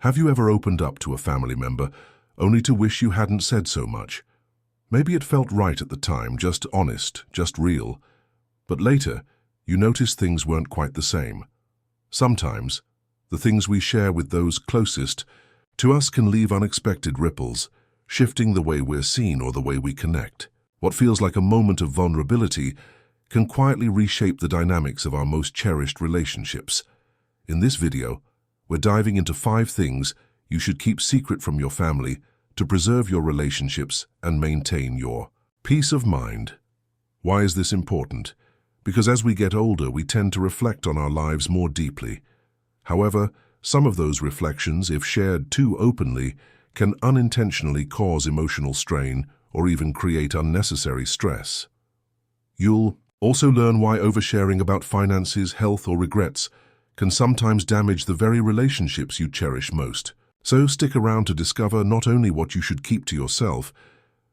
Have you ever opened up to a family member only to wish you hadn't said so much? Maybe it felt right at the time, just honest, just real. But later, you notice things weren't quite the same. Sometimes, the things we share with those closest to us can leave unexpected ripples, shifting the way we're seen or the way we connect. What feels like a moment of vulnerability can quietly reshape the dynamics of our most cherished relationships. In this video, we're diving into 5 things you should keep secret from your family to preserve your relationships and maintain your peace of mind. Why is this important? Because as we get older, we tend to reflect on our lives more deeply. However, some of those reflections, if shared too openly, can unintentionally cause emotional strain or even create unnecessary stress. You'll also learn why oversharing about finances, health, or regrets can sometimes damage the very relationships you cherish most. So stick around to discover not only what you should keep to yourself,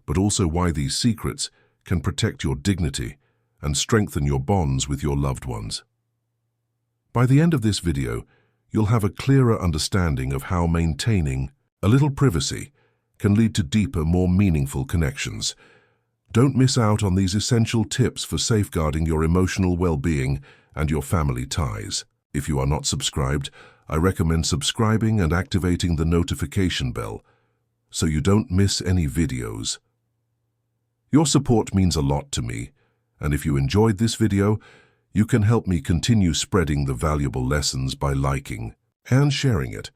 but also why these secrets can protect your dignity and strengthen your bonds with your loved ones. By the end of this video, you'll have a clearer understanding of how maintaining a little privacy can lead to deeper, more meaningful connections. Don't miss out on these essential tips for safeguarding your emotional well-being and your family ties. If you are not subscribed, I recommend subscribing and activating the notification bell so you don't miss any videos. Your support means a lot to me, and if you enjoyed this video, you can help me continue spreading the valuable lessons by liking and sharing it.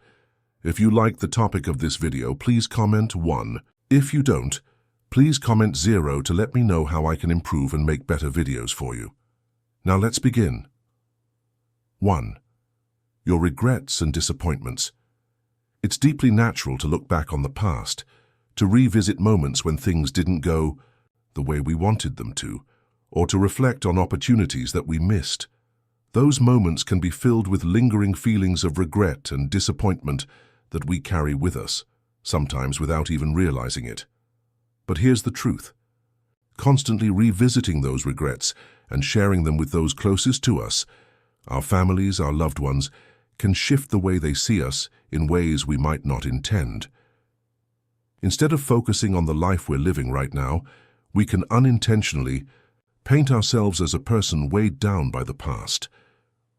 If you like the topic of this video, please comment 1. If you don't, please comment 0 to let me know how I can improve and make better videos for you. Now let's begin. 1. Your regrets and disappointments. It's deeply natural to look back on the past, to revisit moments when things didn't go the way we wanted them to, or to reflect on opportunities that we missed. Those moments can be filled with lingering feelings of regret and disappointment that we carry with us, sometimes without even realizing it. But here's the truth. Constantly revisiting those regrets and sharing them with those closest to us, our families, our loved ones, can shift the way they see us in ways we might not intend. Instead of focusing on the life we're living right now, we can unintentionally paint ourselves as a person weighed down by the past.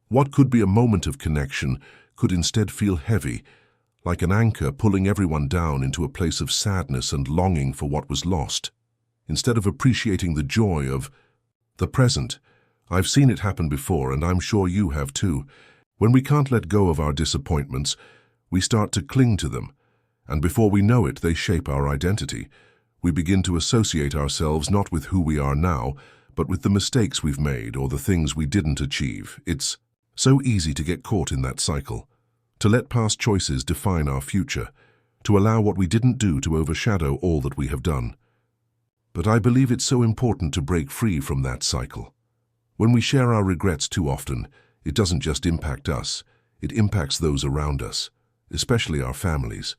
What could be a moment of connection could instead feel heavy, like an anchor pulling everyone down into a place of sadness and longing for what was lost. Instead of appreciating the joy of the present, I've seen it happen before, and I'm sure you have too. When we can't let go of our disappointments, we start to cling to them, and before we know it, they shape our identity. We begin to associate ourselves not with who we are now, but with the mistakes we've made or the things we didn't achieve. It's so easy to get caught in that cycle, to let past choices define our future, to allow what we didn't do to overshadow all that we have done. But I believe it's so important to break free from that cycle. When we share our regrets too often, it doesn't just impact us, it impacts those around us, especially our families.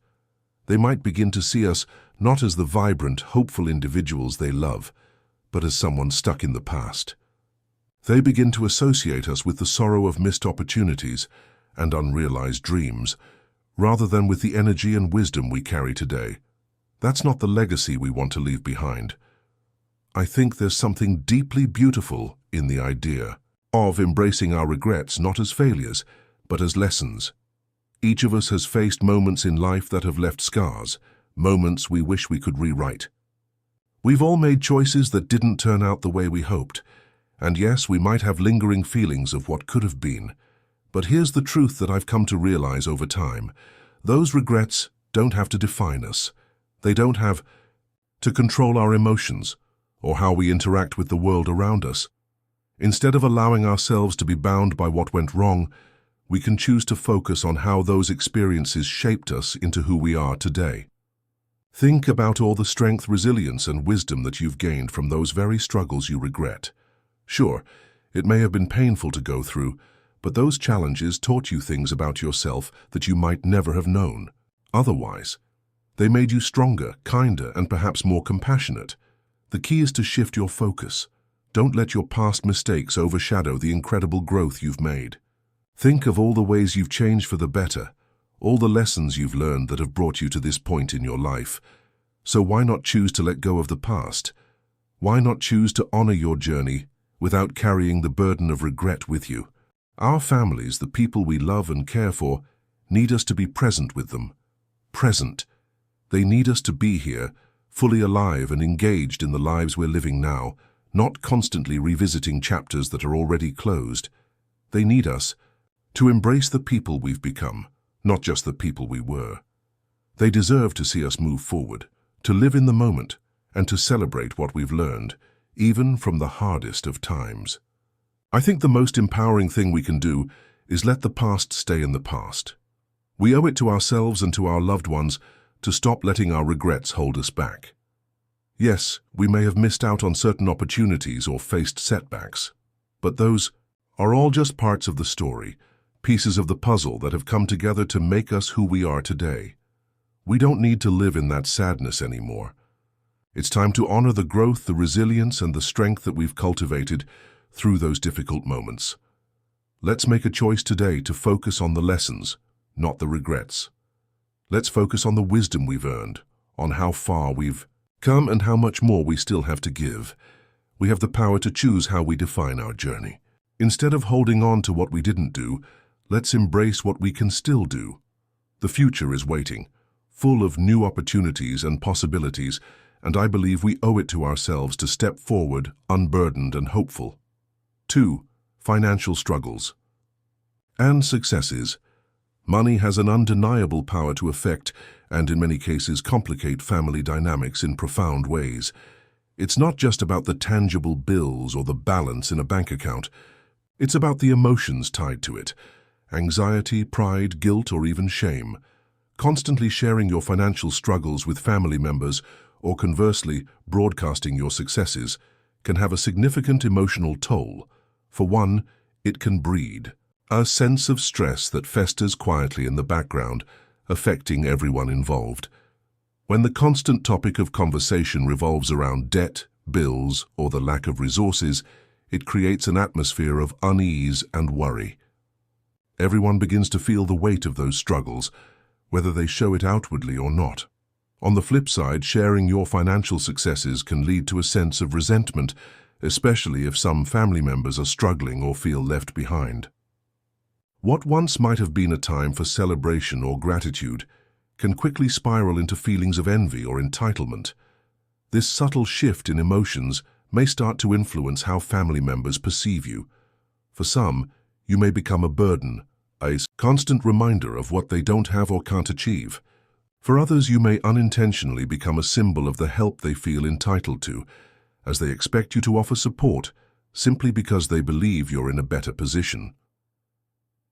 They might begin to see us not as the vibrant, hopeful individuals they love, but as someone stuck in the past. They begin to associate us with the sorrow of missed opportunities and unrealized dreams, rather than with the energy and wisdom we carry today. That's not the legacy we want to leave behind. I think there's something deeply beautiful in the idea of embracing our regrets not as failures, but as lessons. Each of us has faced moments in life that have left scars, moments we wish we could rewrite. We've all made choices that didn't turn out the way we hoped, and yes, we might have lingering feelings of what could have been. But here's the truth that I've come to realize over time. Those regrets don't have to define us. They don't have to control our emotions or how we interact with the world around us. Instead of allowing ourselves to be bound by what went wrong, we can choose to focus on how those experiences shaped us into who we are today. Think about all the strength, resilience, and wisdom that you've gained from those very struggles you regret. Sure, it may have been painful to go through, but those challenges taught you things about yourself that you might never have known otherwise. They made you stronger, kinder, and perhaps more compassionate. The key is to shift your focus. Don't let your past mistakes overshadow the incredible growth you've made. Think of all the ways you've changed for the better, all the lessons you've learned that have brought you to this point in your life. So why not choose to let go of the past? Why not choose to honor your journey without carrying the burden of regret with you? Our families, the people we love and care for, need us to be present with them. Present. They need us to be here, fully alive and engaged in the lives we're living now, not constantly revisiting chapters that are already closed. They need us to embrace the people we've become, not just the people we were. They deserve to see us move forward, to live in the moment, and to celebrate what we've learned, even from the hardest of times. I think the most empowering thing we can do is let the past stay in the past. We owe it to ourselves and to our loved ones to stop letting our regrets hold us back. Yes, we may have missed out on certain opportunities or faced setbacks, but those are all just parts of the story, pieces of the puzzle that have come together to make us who we are today. We don't need to live in that sadness anymore. It's time to honor the growth, the resilience, and the strength that we've cultivated through those difficult moments. Let's make a choice today to focus on the lessons, not the regrets. Let's focus on the wisdom we've earned, on how far we've come and how much more we still have to give. We have the power to choose how we define our journey. Instead of holding on to what we didn't do, let's embrace what we can still do. The future is waiting, full of new opportunities and possibilities, and I believe we owe it to ourselves to step forward, unburdened and hopeful. 2. Financial struggles and successes. Money has an undeniable power to affect and in many cases complicate family dynamics in profound ways. It's not just about the tangible bills or the balance in a bank account. It's about the emotions tied to it. Anxiety, pride, guilt, or even shame. Constantly sharing your financial struggles with family members, or conversely, broadcasting your successes, can have a significant emotional toll. For one, it can breed a sense of stress that festers quietly in the background, affecting everyone involved. When the constant topic of conversation revolves around debt, bills, or the lack of resources, it creates an atmosphere of unease and worry. Everyone begins to feel the weight of those struggles, whether they show it outwardly or not. On the flip side, sharing your financial successes can lead to a sense of resentment, especially if some family members are struggling or feel left behind. What once might have been a time for celebration or gratitude can quickly spiral into feelings of envy or entitlement. This subtle shift in emotions may start to influence how family members perceive you. For some, you may become a burden, a constant reminder of what they don't have or can't achieve. For others, you may unintentionally become a symbol of the help they feel entitled to, as they expect you to offer support simply because they believe you're in a better position.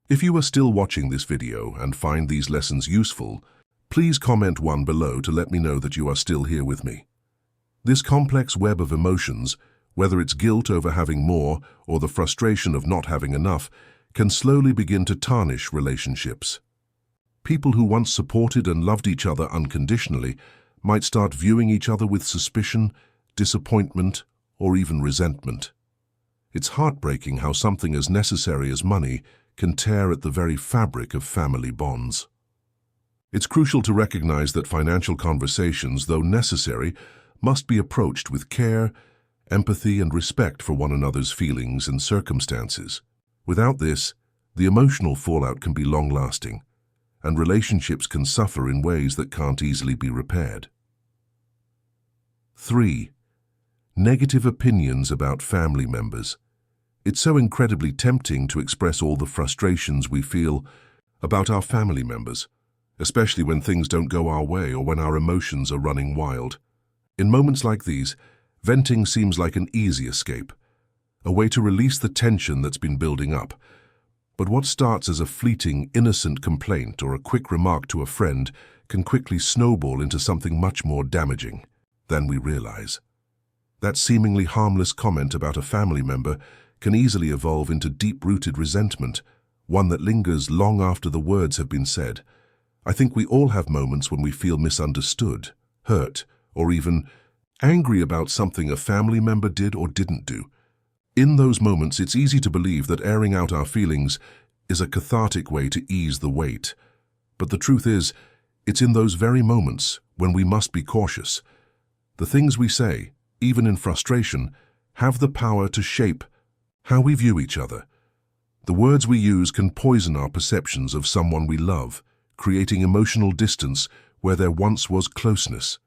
If you are still watching this video and find these lessons useful, please comment 1 below to let me know that you are still here with me. This complex web of emotions, whether it's guilt over having more or the frustration of not having enough, can slowly begin to tarnish relationships. People who once supported and loved each other unconditionally might start viewing each other with suspicion, disappointment, or even resentment. It's heartbreaking how something as necessary as money can tear at the very fabric of family bonds. It's crucial to recognize that financial conversations, though necessary, must be approached with care, empathy, and respect for one another's feelings and circumstances. Without this, the emotional fallout can be long-lasting, and relationships can suffer in ways that can't easily be repaired. 3. Negative opinions about family members. It's so incredibly tempting to express all the frustrations we feel about our family members, especially when things don't go our way or when our emotions are running wild. In moments like these, venting seems like an easy escape, a way to release the tension that's been building up. But what starts as a fleeting, innocent complaint or a quick remark to a friend can quickly snowball into something much more damaging than we realize. That seemingly harmless comment about a family member can easily evolve into deep-rooted resentment, one that lingers long after the words have been said. I think we all have moments when we feel misunderstood, hurt, or even angry about something a family member did or didn't do. In those moments, it's easy to believe that airing out our feelings is a cathartic way to ease the weight. But the truth is, it's in those very moments when we must be cautious. The things we say, even in frustration, have the power to shape how we view each other. The words we use can poison our perceptions of someone we love, creating emotional distance where there once was closeness.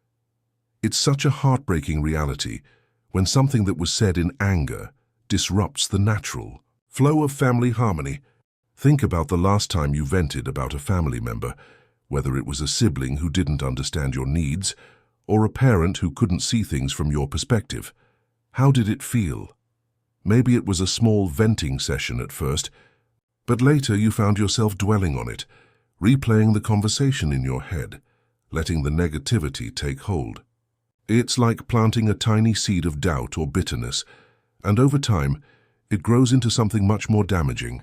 It's such a heartbreaking reality when something that was said in anger disrupts the natural flow of family harmony. Think about the last time you vented about a family member, whether it was a sibling who didn't understand your needs or a parent who couldn't see things from your perspective. How did it feel? Maybe it was a small venting session at first, but later you found yourself dwelling on it, replaying the conversation in your head, letting the negativity take hold. It's like planting a tiny seed of doubt or bitterness, and over time, it grows into something much more damaging.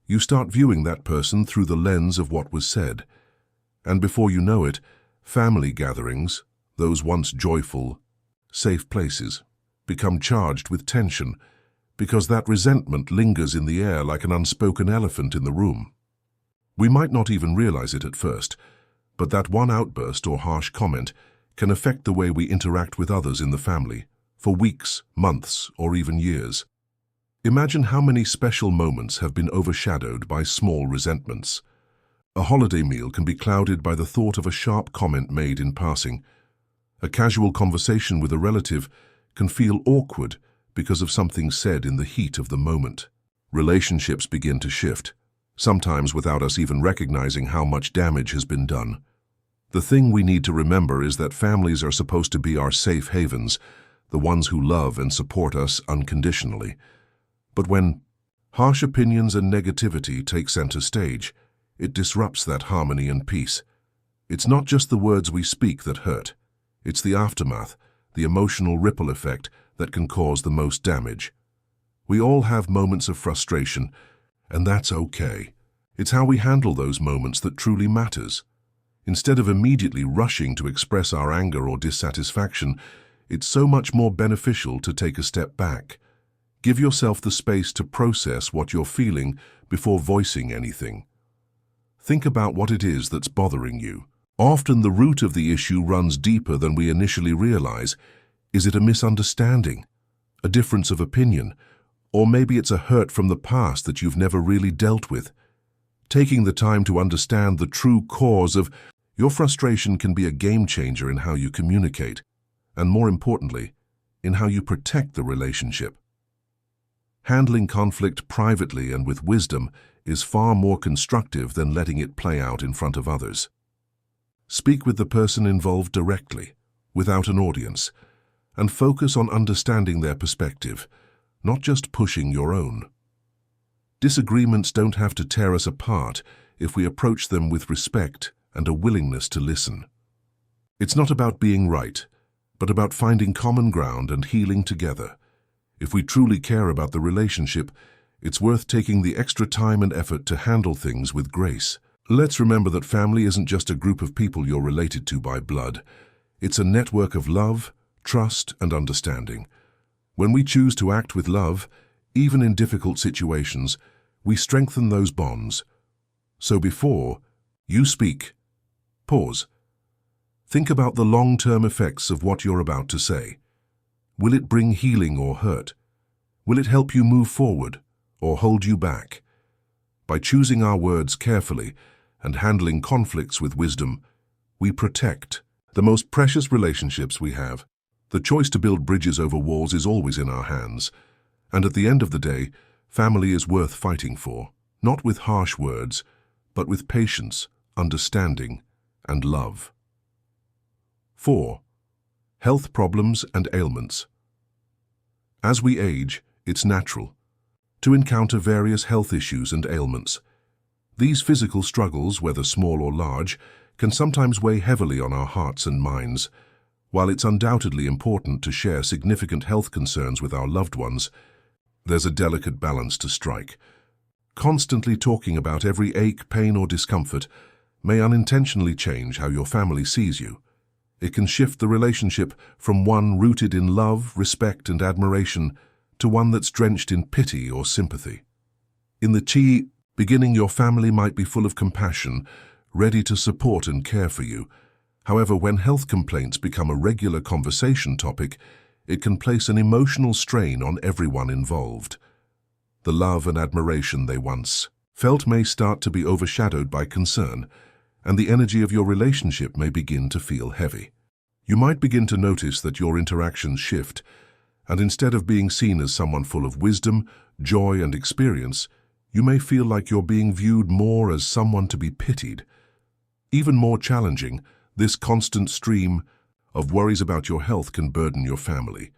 You start viewing that person through the lens of what was said, and before you know it, family gatherings, those once joyful, safe places, become charged with tension because that resentment lingers in the air like an unspoken elephant in the room. We might not even realize it at first, but that one outburst or harsh comment can affect the way we interact with others in the family for weeks, months, or even years. Imagine how many special moments have been overshadowed by small resentments. A holiday meal can be clouded by the thought of a sharp comment made in passing. A casual conversation with a relative can feel awkward because of something said in the heat of the moment. Relationships begin to shift, sometimes without us even recognizing how much damage has been done. The thing we need to remember is that families are supposed to be our safe havens, the ones who love and support us unconditionally. But when harsh opinions and negativity take center stage, it disrupts that harmony and peace. It's not just the words we speak that hurt. It's the aftermath, the emotional ripple effect that can cause the most damage. We all have moments of frustration, and that's okay. It's how we handle those moments that truly matters. Instead of immediately rushing to express our anger or dissatisfaction, it's so much more beneficial to take a step back. Give yourself the space to process what you're feeling before voicing anything. Think about what it is that's bothering you. Often the root of the issue runs deeper than we initially realize. Is it a misunderstanding, a difference of opinion, or maybe it's a hurt from the past that you've never really dealt with? Taking the time to understand the true cause of your frustration can be a game changer in how you communicate, and more importantly, in how you protect the relationship. Handling conflict privately and with wisdom is far more constructive than letting it play out in front of others. Speak with the person involved directly, without an audience, and focus on understanding their perspective, not just pushing your own. Disagreements don't have to tear us apart if we approach them with respect and a willingness to listen. It's not about being right, but about finding common ground and healing together. If we truly care about the relationship, it's worth taking the extra time and effort to handle things with grace. Let's remember that family isn't just a group of people you're related to by blood. It's a network of love, trust, and understanding. When we choose to act with love, even in difficult situations, we strengthen those bonds. So before you speak, pause. Think about the long-term effects of what you're about to say. Will it bring healing or hurt? Will it help you move forward or hold you back? By choosing our words carefully and handling conflicts with wisdom, we protect the most precious relationships we have. The choice to build bridges over walls is always in our hands, and at the end of the day, family is worth fighting for, not with harsh words, but with patience, understanding, and love. 4. Health problems and ailments. As we age, it's natural to encounter various health issues and ailments. These physical struggles, whether small or large, can sometimes weigh heavily on our hearts and minds. While it's undoubtedly important to share significant health concerns with our loved ones, there's a delicate balance to strike. Constantly talking about every ache, pain, or discomfort may unintentionally change how your family sees you. It can shift the relationship from one rooted in love, respect, and admiration to one that's drenched in pity or sympathy. In the beginning, your family might be full of compassion, ready to support and care for you. However, when health complaints become a regular conversation topic, it can place an emotional strain on everyone involved. The love and admiration they once felt may start to be overshadowed by concern, and the energy of your relationship may begin to feel heavy. You might begin to notice that your interactions shift, and instead of being seen as someone full of wisdom, joy, and experience, you may feel like you're being viewed more as someone to be pitied. Even more challenging, this constant stream of worries about your health can burden your family.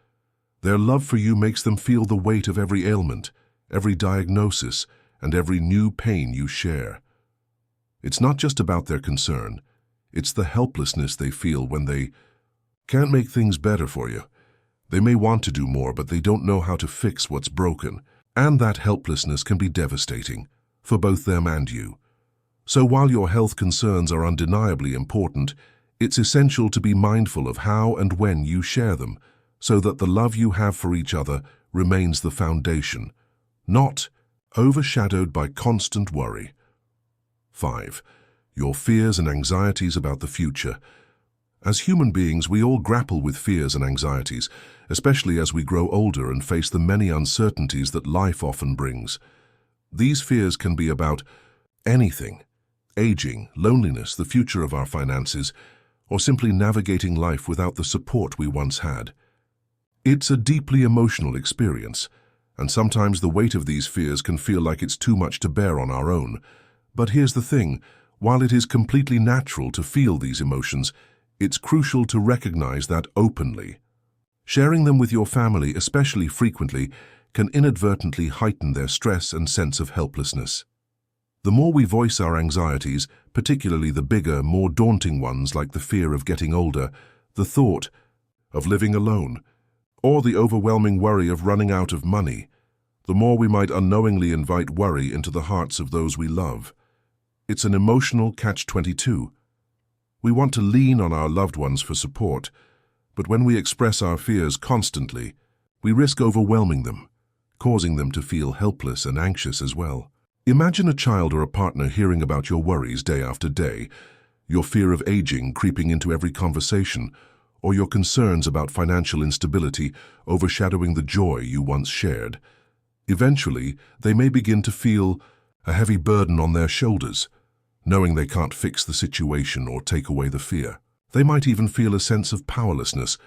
Their love for you makes them feel the weight of every ailment, every diagnosis, and every new pain you share. It's not just about their concern, it's the helplessness they feel when they can't make things better for you. They may want to do more, but they don't know how to fix what's broken, and that helplessness can be devastating for both them and you. So while your health concerns are undeniably important, it's essential to be mindful of how and when you share them, so that the love you have for each other remains the foundation, not overshadowed by constant worry. 5. Your fears and anxieties about the future. As human beings, we all grapple with fears and anxieties, especially as we grow older and face the many uncertainties that life often brings. These fears can be about anything: aging, loneliness, the future of our finances, or simply navigating life without the support we once had. It's a deeply emotional experience, and sometimes the weight of these fears can feel like it's too much to bear on our own. But here's the thing: while it is completely natural to feel these emotions, it's crucial to recognize that openly. Sharing them with your family, especially frequently, can inadvertently heighten their stress and sense of helplessness. The more we voice our anxieties, particularly the bigger, more daunting ones like the fear of getting older, the thought of living alone, or the overwhelming worry of running out of money, the more we might unknowingly invite worry into the hearts of those we love. It's an emotional catch-22. We want to lean on our loved ones for support, but when we express our fears constantly, we risk overwhelming them, causing them to feel helpless and anxious as well. Imagine a child or a partner hearing about your worries day after day, your fear of aging creeping into every conversation, or your concerns about financial instability overshadowing the joy you once shared. Eventually, they may begin to feel a heavy burden on their shoulders, knowing they can't fix the situation or take away the fear. They might even feel a sense of powerlessness,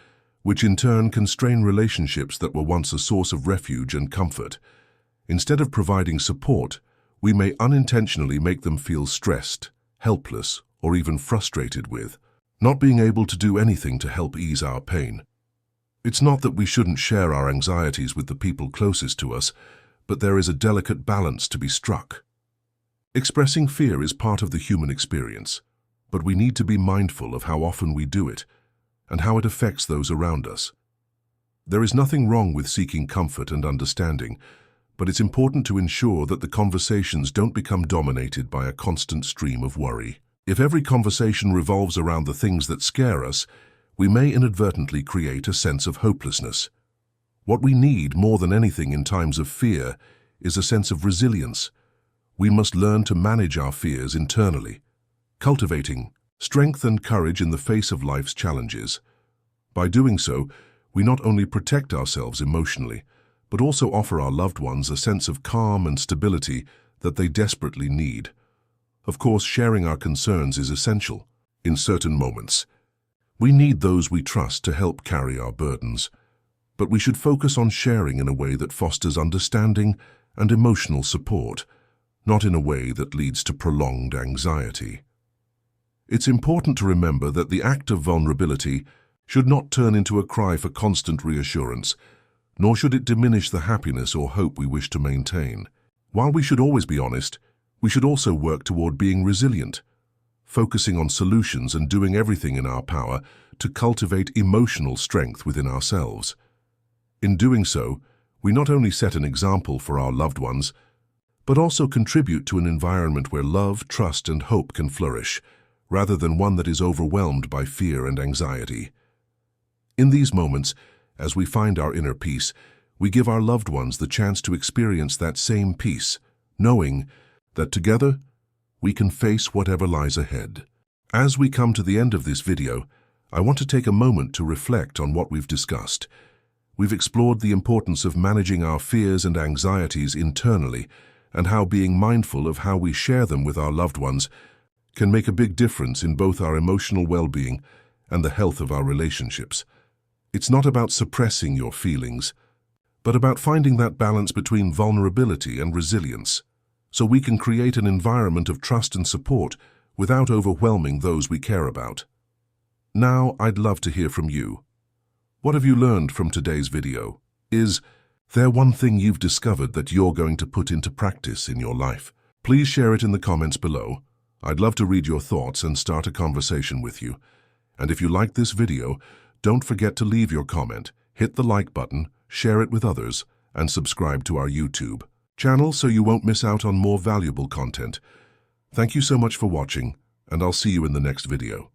which in turn can strain relationships that were once a source of refuge and comfort. Instead of providing support, we may unintentionally make them feel stressed, helpless, or even frustrated with not being able to do anything to help ease our pain. It's not that we shouldn't share our anxieties with the people closest to us, but there is a delicate balance to be struck. Expressing fear is part of the human experience, but we need to be mindful of how often we do it and how it affects those around us. There is nothing wrong with seeking comfort and understanding, but it's important to ensure that the conversations don't become dominated by a constant stream of worry. If every conversation revolves around the things that scare us, we may inadvertently create a sense of hopelessness. What we need more than anything in times of fear is a sense of resilience. We must learn to manage our fears internally, cultivating strength and courage in the face of life's challenges. By doing so, we not only protect ourselves emotionally, but also offer our loved ones a sense of calm and stability that they desperately need. Of course, sharing our concerns is essential. In certain moments, we need those we trust to help carry our burdens, but we should focus on sharing in a way that fosters understanding and emotional support, not in a way that leads to prolonged anxiety. It's important to remember that the act of vulnerability should not turn into a cry for constant reassurance, nor should it diminish the happiness or hope we wish to maintain. While we should always be honest, we should also work toward being resilient, focusing on solutions and doing everything in our power to cultivate emotional strength within ourselves. In doing so, we not only set an example for our loved ones, but also contribute to an environment where love, trust, and hope can flourish, rather than one that is overwhelmed by fear and anxiety. In these moments, as we find our inner peace, we give our loved ones the chance to experience that same peace, knowing that together we can face whatever lies ahead. As we come to the end of this video, I want to take a moment to reflect on what we've discussed. We've explored the importance of managing our fears and anxieties internally, and how being mindful of how we share them with our loved ones can make a big difference in both our emotional well-being and the health of our relationships. It's not about suppressing your feelings, but about finding that balance between vulnerability and resilience, so we can create an environment of trust and support without overwhelming those we care about. Now, I'd love to hear from you. What have you learned from today's video? Is there one thing you've discovered that you're going to put into practice in your life? Please share it in the comments below. I'd love to read your thoughts and start a conversation with you. And if you liked this video, don't forget to leave your comment, hit the like button, share it with others, and subscribe to our YouTube channel so you won't miss out on more valuable content. Thank you so much for watching, and I'll see you in the next video.